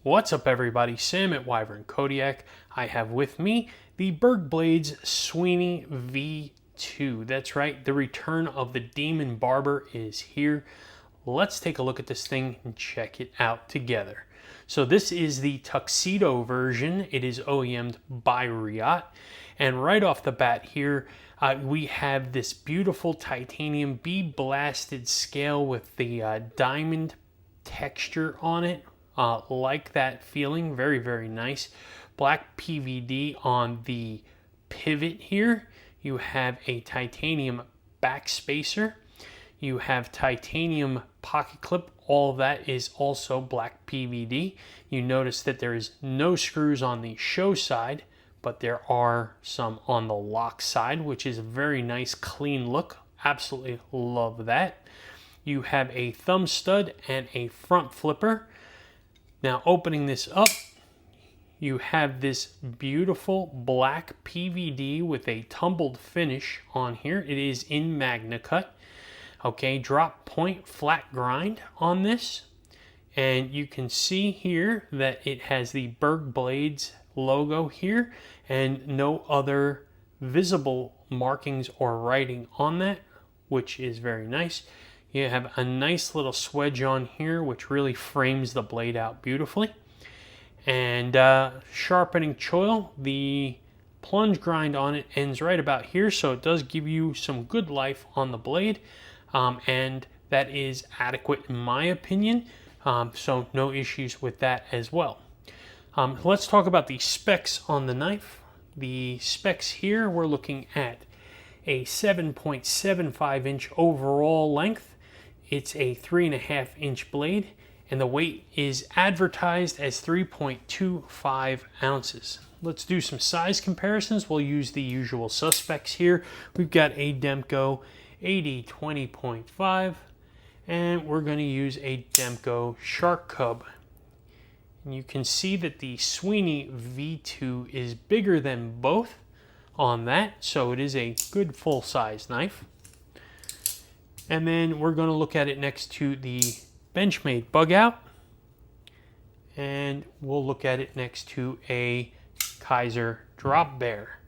What's up everybody, Sam at Wyvern Kodiak. I have with me the BergBlades Sweeney V2. That's right, the return of the Demon Barber is here. Let's take a look at this thing and check it out together. So this is the tuxedo version. It is OEM'd by Riot. And right off the bat here, we have this beautiful titanium bee-blasted scale with the diamond texture on it. Like that feeling, very, very nice. Black PVD on the pivot here. You have a titanium back spacer. You have titanium pocket clip. All of that is also black PVD. You notice that there is no screws on the show side, but there are some on the lock side, which is a very nice, clean look. Absolutely love that. You have a thumb stud and a front flipper. Now opening this up, you have this beautiful black PVD with a tumbled finish on here. It is in Magna Cut. Okay, drop point flat grind on this. And you can see here that it has the BergBlades logo here and no other visible markings or writing on that, which is very nice. You have a nice little swedge on here, which really frames the blade out beautifully. And sharpening choil, the plunge grind on it ends right about here, so it does give you some good life on the blade. And that is adequate in my opinion, so no issues with that as well. Let's talk about the specs on the knife. The specs here, we're looking at a 7.75 inch overall length. It's a 3.5 inch blade, and the weight is advertised as 3.25 ounces. Let's do some size comparisons. We'll use the usual suspects here. We've got a Demko 80-20.5, and we're going to use a Demko Shark Cub. And you can see that the Sweeney V2 is bigger than both on that, so it is a good full-size knife. And then we're going to look at it next to the Benchmade Bug Out. And we'll look at it next to a Kaiser Drop Bear.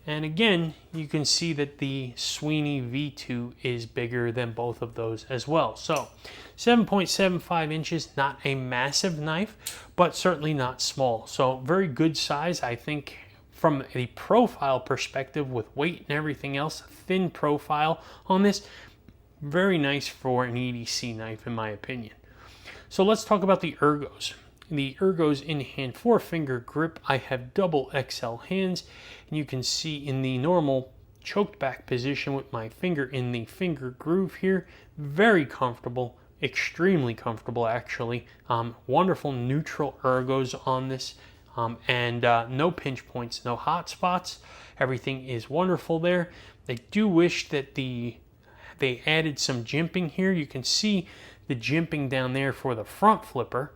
And again, you can see that the Sweeney V2 is bigger than both of those as well. So 7.75 inches, not a massive knife, but certainly not small. So very good size, I think. From a profile perspective with weight and everything else, thin profile on this, very nice for an EDC knife in my opinion. So let's talk about the ergos. The ergos in hand 4-finger grip. I have double XL hands, and you can see in the normal choked back position with my finger in the finger groove here, very comfortable, extremely comfortable actually. Wonderful neutral ergos on this. And no pinch points, no hot spots. Everything is wonderful there. I do wish that they added some jimping here. You can see the jimping down there for the front flipper,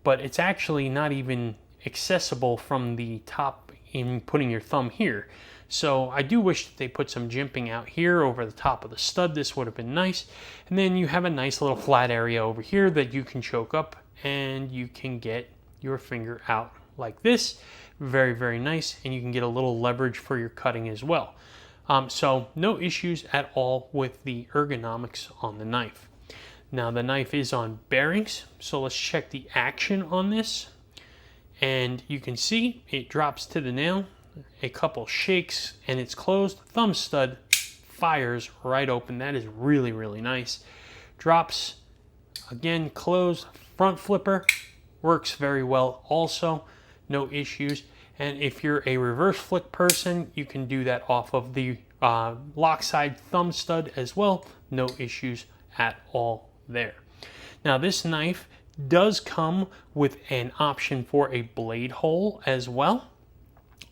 but it's actually not even accessible from the top in putting your thumb here. So I do wish that they put some jimping out here over the top of the stud. This would have been nice. And then you have a nice little flat area over here that you can choke up and you can get your finger out like this. Very, very nice, and you can get a little leverage for your cutting as well. So no issues at all with the ergonomics on the knife. Now the knife is on bearings, so let's check the action on this. And you can see it drops to the nail, a couple shakes, and it's closed. Thumb stud fires right open. That is really, really nice. Drops, again, closed. Front flipper works very well also. No issues. And if you're a reverse flick person, you can do that off of the lock side thumb stud as well. No issues at all there. Now this knife does come with an option for a blade hole as well.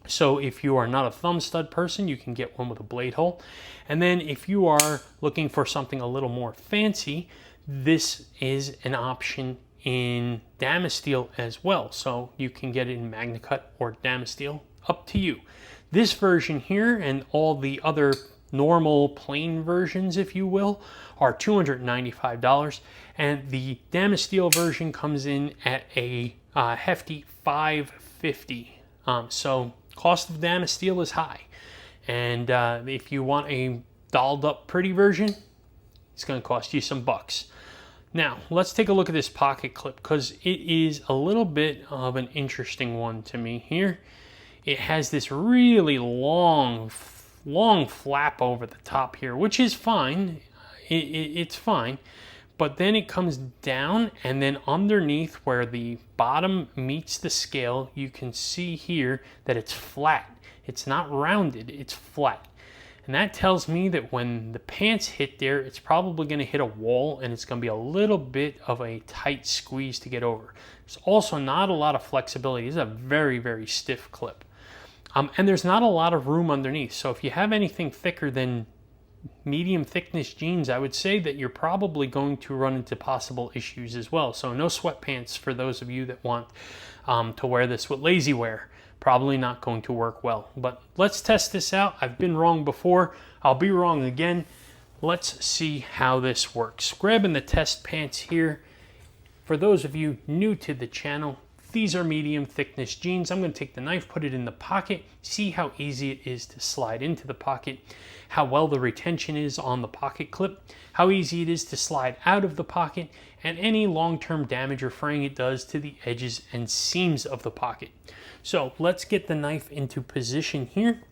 So if you are not a thumb stud person, you can get one with a blade hole. And then if you are looking for something a little more fancy, this is an option in Damasteel as well, so you can get it in Magna Cut or Damasteel, up to you. This version here and all the other normal plain versions, if you will, are $295, and the Damasteel version comes in at a hefty $550. So cost of Damasteel is high, and if you want a dolled up pretty version, it's going to cost you some bucks. Now let's take a look at this pocket clip, because it is a little bit of an interesting one to me here. It has this really long flap over the top here, which is fine. It's fine, but then it comes down, and then underneath where the bottom meets the scale, you can see here that it's flat. It's not rounded, it's flat. And that tells me that when the pants hit there, it's probably going to hit a wall, and it's going to be a little bit of a tight squeeze to get over. There's also not a lot of flexibility. This is a very, very stiff clip. And there's not a lot of room underneath. So if you have anything thicker than medium thickness jeans, I would say that you're probably going to run into possible issues as well. So no sweatpants for those of you that want to wear this with lazy wear. Probably not going to work well. But let's test this out. I've been wrong before. I'll be wrong again. Let's see how this works. Grabbing the test pants here. For those of you new to the channel, these are medium thickness jeans. I'm going to take the knife, put it in the pocket, see how easy it is to slide into the pocket, how well the retention is on the pocket clip, how easy it is to slide out of the pocket, and any long-term damage or fraying it does to the edges and seams of the pocket. So let's get the knife into position here,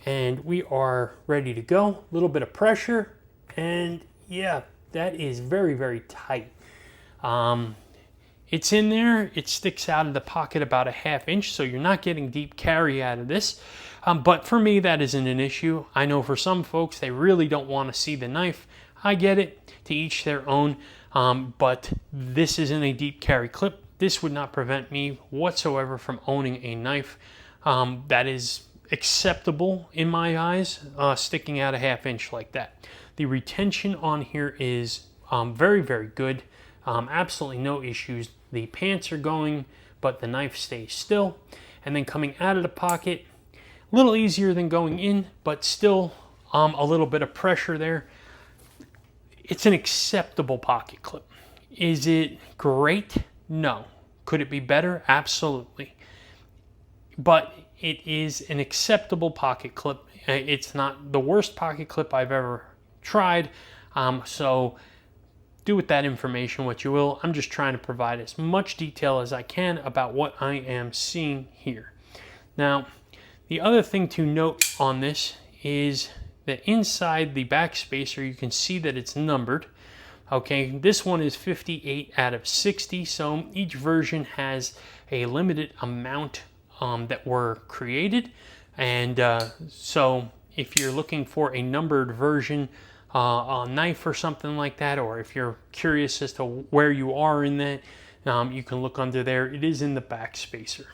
and we are ready to go. A little bit of pressure, and yeah, that is very, very tight. It's in there, it sticks out of the pocket about a ½ inch, so you're not getting deep carry out of this. But for me, that isn't an issue. I know for some folks, they really don't want to see the knife. I get it, to each their own, but this isn't a deep carry clip. This would not prevent me whatsoever from owning a knife that is acceptable in my eyes, sticking out a ½ inch like that. The retention on here is very, very good. Absolutely no issues. The pants are going, but the knife stays still. And then coming out of the pocket, a little easier than going in, but still a little bit of pressure there. It's an acceptable pocket clip. Is it great? No. Could it be better? Absolutely. But it is an acceptable pocket clip. It's not the worst pocket clip I've ever tried. So do with that information what you will. I'm just trying to provide as much detail as I can about what I am seeing here. Now, the other thing to note on this is that inside the back spacer, you can see that it's numbered. Okay, this one is 58 out of 60, so each version has a limited amount that were created. And so if you're looking for a numbered version, a knife or something like that, or if you're curious as to where you are in that, you can look under there. It is in the back spacer.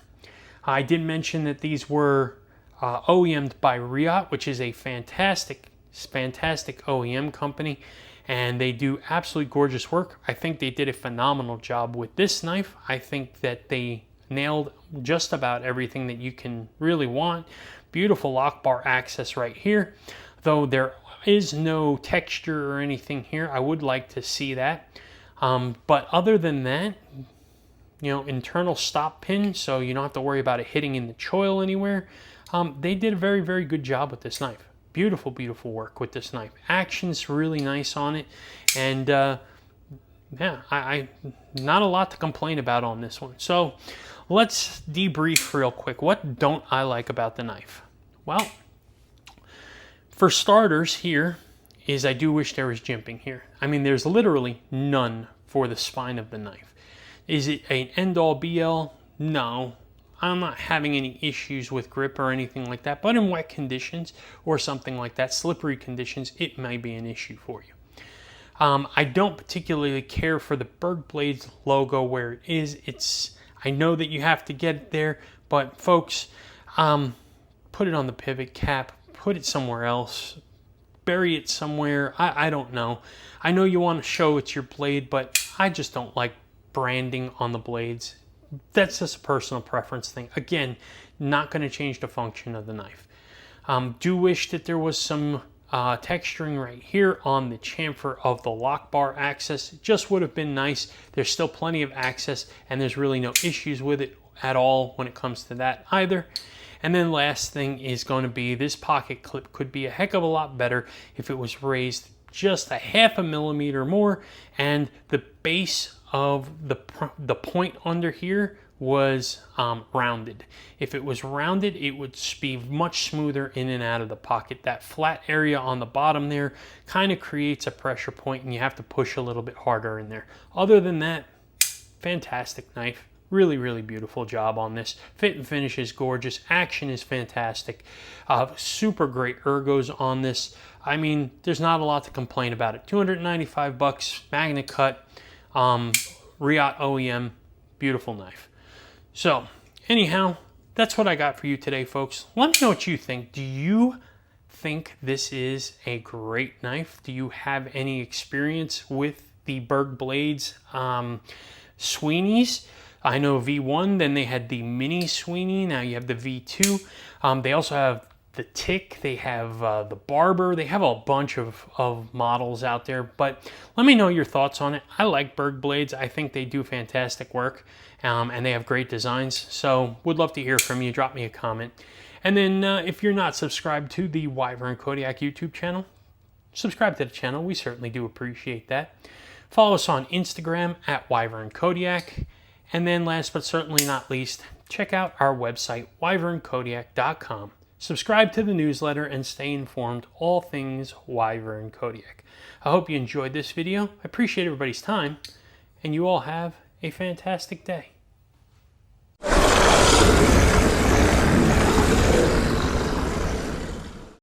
I did mention that these were OEM'd by Riot, which is a fantastic OEM company, and they do absolutely gorgeous work. I think they did a phenomenal job with this knife. I think that they nailed just about everything that you can really want. Beautiful lock bar access right here, though there is no texture or anything here. I would like to see that. But other than that, you know, internal stop pin, so you don't have to worry about it hitting in the choil anywhere. They did a very, very good job with this knife. Beautiful, beautiful work with this knife. Action's really nice on it. And yeah, I not a lot to complain about on this one. So let's debrief real quick. What don't I like about the knife? Well, for starters here is I do wish there was jimping here. I mean, there's literally none for the spine of the knife. Is it an end-all be-all? No. I'm not having any issues with grip or anything like that, but in wet conditions or something like that, slippery conditions, it may be an issue for you. I don't particularly care for the BergBlades logo where it is. I know that you have to get it there, but folks, put it on the pivot cap, put it somewhere else, bury it somewhere. I don't know. I know you want to show it's your blade, but I just don't like branding on the blades. That's just a personal preference thing. Again, not going to change the function of the knife. Do wish that there was some texturing right here on the chamfer of the lock bar access. It just would have been nice. There's still plenty of access, and there's really no issues with it at all when it comes to that either. And then last thing is going to be this pocket clip could be a heck of a lot better if it was raised just a ½ millimeter more, and the base of the point under here was rounded. If it was rounded, it would be much smoother in and out of the pocket. That flat area on the bottom there kind of creates a pressure point, and you have to push a little bit harder in there. Other than that, fantastic knife. Really, really beautiful job on this. Fit and finish is gorgeous. Action is fantastic. Super great ergos on this. I mean, there's not a lot to complain about it. 295 bucks, Magna Cut, Riot OEM, beautiful knife. So, anyhow, that's what I got for you today, folks. Let me know what you think. Do you think this is a great knife? Do you have any experience with the BergBlades Sweeneys? I know V1, then they had the mini Sweeney, now you have the V2. They also have the Tick, they have the Barber, they have a bunch of models out there, but let me know your thoughts on it. I like BergBlades, I think they do fantastic work, and they have great designs, so would love to hear from you. Drop me a comment. And then if you're not subscribed to the Wyvern Kodiak YouTube channel, subscribe to the channel, we certainly do appreciate that. Follow us on Instagram at Wyvern Kodiak. And then last but certainly not least, check out our website, wyvernkodiak.com. Subscribe to the newsletter and stay informed all things Wyvern Kodiak. I hope you enjoyed this video. I appreciate everybody's time, and you all have a fantastic day.